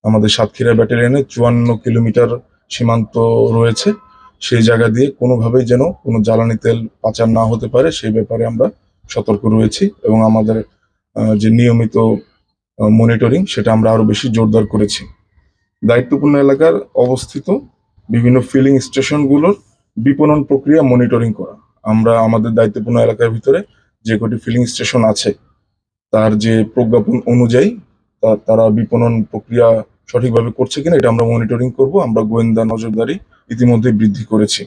আমাদের সাতক্ষীরা ব্যাটালিয়নে 54 কিলোমিটার সীমান্ত রয়েছে। সেই জায়গা দিয়ে কোনোভাবেই যেন কোনো জ্বালানি তেল পাচার না হতে পারে সেই ব্যাপারে আমরা সতর্ক রয়েছি, এবং আমাদের যে নিয়মিত মনিটরিং সেটা আমরা আরো বেশি জোরদার করেছি। দায়িত্বপূর্ণ এলাকার অবস্থিত বিভিন্ন ফিলিং স্টেশনগুলোর বিপণন প্রক্রিয়া মনিটরিং করা। আমরা আমাদের দায়িত্বপূর্ণ এলাকার ভিতরে যে কটি ফিলিং স্টেশন আছে তার যে প্রজ্ঞাপন অনুযায়ী তারা বিপণন প্রক্রিয়া সঠিকভাবে করছে কিনা এটা আমরা মনিটরিং করব। আমরা গোয়েন্দা নজরদারি ইতিমধ্যে বৃদ্ধি করেছি।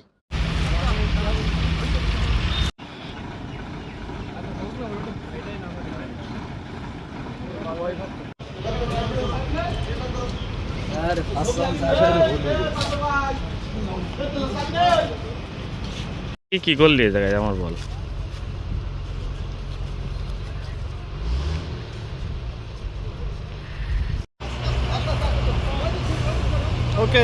কি করলি এই জায়গায় আমার বল। ওকে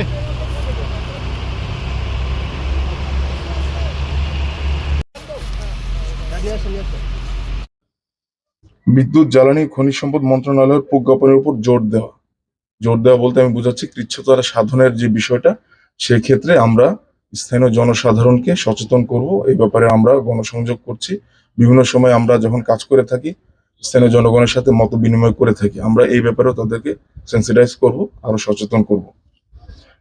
বিদ্যুৎ জ্বালানি খনিজ সম্পদ মন্ত্রণালয়ের প্রজ্ঞাপনের উপর জোর দেওয়া বলতে আমি বুঝাচ্ছি কৃচ্ছ্রতা সাধনের যে বিষয়টা, সেক্ষেত্রে আমরা স্থানীয় জনসাধারণকে সচেতন করব। এই ব্যাপারে আমরা গণসংযোগ করছি। বিভিন্ন সময় আমরা যখন কাজ করে থাকি স্থানীয় জনগণের সাথে মত বিনিময় করে থাকি, আমরা এই ব্যাপারেও তাদেরকে সেন্সিটাইজ করব, আরো সচেতন করব।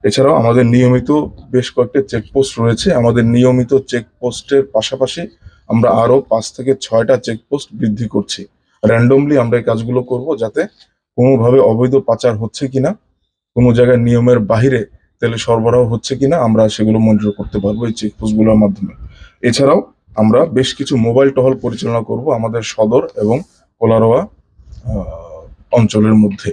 এছাড়াও আমাদের নিয়মিত বেশ কয়েকটা চেকপোস্ট রয়েছে। আমাদের নিয়মিত চেকপোস্টের পাশাপাশি আমরা আরো 5 থেকে 6টা চেকপোস্ট বৃদ্ধি করছি। র্যান্ডমলি আমরা এই কাজগুলো করব যাতে কোনোভাবে অবৈধ পাচার হচ্ছে কিনা, কোনো জায়গায় নিয়মের বাহিরে তেলে সরবরাহ হচ্ছে কিনা আমরা সেগুলো মনিটর করতে পারবো এই চেকপোস্টগুলোর মাধ্যমে। এছাড়াও আমরা বেশ কিছু মোবাইল টহল পরিচালনা করব আমাদের সদর এবং কোলারোয়া অঞ্চলের মধ্যে।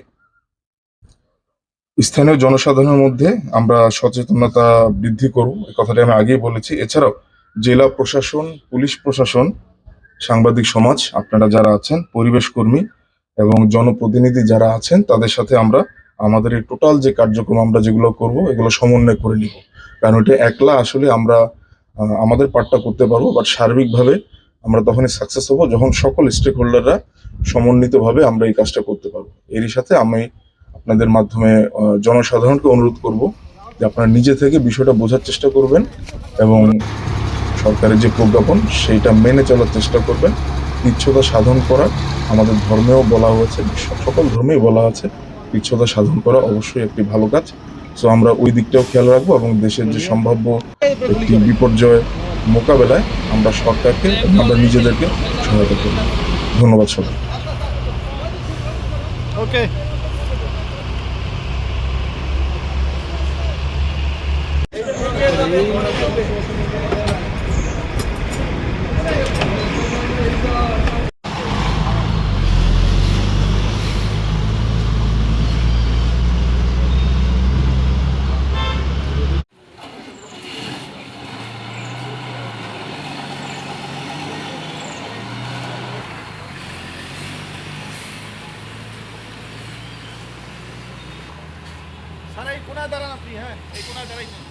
স্থানীয় জনসাধারণের মধ্যে আমরা সচেতনতা বৃদ্ধি করব, এই কথাটি আমি আগেই বলেছি। এছাড়াও জেলা প্রশাসন, পুলিশ প্রশাসন, সাংবাদিক সমাজ আপনারা যারা আছেন, পরিবেশ কর্মী এবং জনপ্রতিনিধি যারা আছেন তাদের সাথে আমরা আমাদের এই টোটাল যে কার্যক্রম আমরা যেগুলো করব এগুলো সমন্বয় করে নিব। কারণ এটা একলা আসলে আমরা আমাদের পার্টটা করতে পারবো, বাট সার্বিকভাবে আমরা তখনই সাকসেস হব যখন সকল স্টেক হোল্ডাররা সমন্বিতভাবে আমরা এই কাজটা করতে পারবো। এরই সাথে আমি আপনাদের মাধ্যমে জনসাধারণকে অনুরোধ করব যে আপনারা নিজে থেকে বিষয়টা বোঝার চেষ্টা করবেন এবং সরকারের যে প্রজ্ঞাপন সেইটা মেনে চলার চেষ্টা করবেন। কৃচ্ছ্রতা সাধন করা আমাদের ধর্মেও বলা হয়েছে, সকল ধর্মেই বলা আছে কৃচ্ছ্রতা সাধন করা অবশ্যই একটি ভালো কাজ। সো আমরা ওই দিকটাও খেয়াল রাখবো এবং দেশের যে সম্ভাব্য একটি বিপর্যয় মোকাবেলায় আমরা সরকারকে এবং আমরা নিজেদেরকে সহায়তা করব। ধন্যবাদ সবাই। ওকে স্যার এই কোনায় দাঁড়ান আপনি। হ্যাঁ এই কোনায় দাঁড়াইছেন,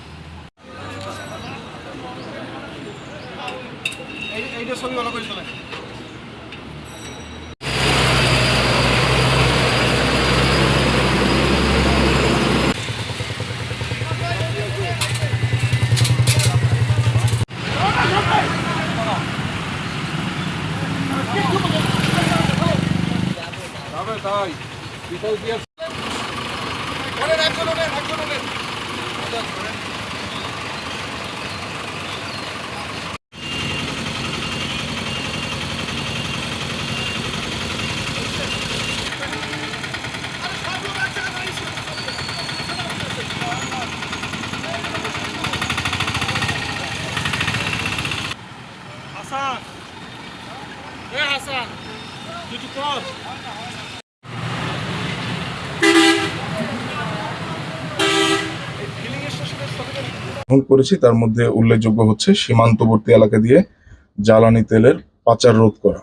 এইটা ছবি ভালো করে চলেন। তাই বিপদ দিয়ে হাসান, এ হাসান কিছু কর। গ্রহণ করেছি তার মধ্যে উল্লেখযোগ্য হচ্ছে সীমান্তবর্তী এলাকা দিয়ে জ্বালানি তেলের পাচার রোধ করা।